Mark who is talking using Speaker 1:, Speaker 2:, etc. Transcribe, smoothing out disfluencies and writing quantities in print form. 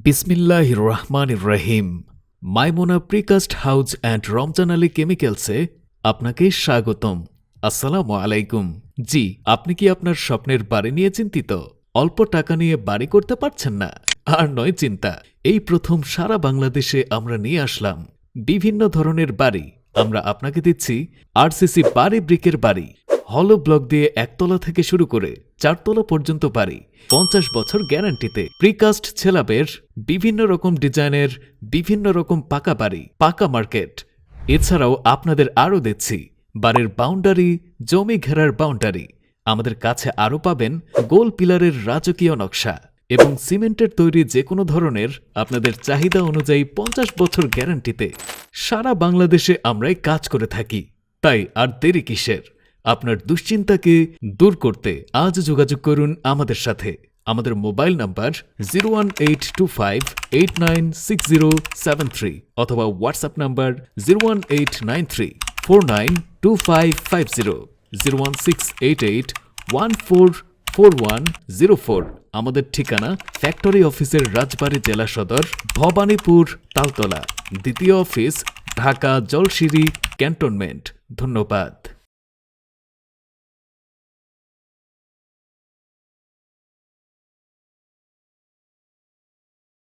Speaker 1: বিসমিল্লাহির রহমানির রহিম। Maimuna precast house and Ramzan Ali কেমিক্যালসে আপনাকে স্বাগতম। আসসালামু আলাইকুম। জি, আপনি কি আপনার স্বপ্নের বাড়ি নিয়ে চিন্তিত? অল্প টাকা নিয়ে বাড়ি করতে পারছেন না? আর নয় চিন্তা, এই প্রথম সারা বাংলাদেশে আমরা নিয়ে আসলাম বিভিন্ন ধরনের বাড়ি। আমরা আপনাকে দিচ্ছি আরসিসি বাড়ি, ব্রিকের বাড়ি, হলো ব্লক দিয়ে একতলা থেকে শুরু করে 4 তলা পর্যন্ত বাড়ি, 50 বছর গ্যারান্টিতে, প্রিকাস্ট ছেলাবের বিভিন্ন রকম ডিজাইনের বিভিন্ন রকম পাকা বাড়ি, পাকা মার্কেট। এছাড়াও আপনাদের আরও দিচ্ছি বাড়ির বাউন্ডারি, জমি ঘেরার বাউন্ডারি। আমাদের কাছে আরও পাবেন গোল পিলারের রাজকীয় নকশা এবং সিমেন্টের তৈরি যে কোনো ধরনের আপনাদের চাহিদা অনুযায়ী 50 বছর গ্যারান্টিতে সারা বাংলাদেশে আমরাই কাজ করে থাকি। তাই আর দেরি কিসের? আপনার দুশ্চিন্তাকে দূর করতে আজ যোগাযোগ করুন আমাদের সাথে। আমাদের মোবাইল নাম্বার 01825896073 অথবা হোয়াটসঅ্যাপ নাম্বার 01893492550, 01688144104। আমাদের ঠিকানা ফ্যাক্টরি অফিসের রাজবাড়ী জেলা সদর, ভবানীপুর, তালতলা। দ্বিতীয় অফিস ঢাকা জলশিরি ক্যান্টনমেন্ট। ধন্যবাদ।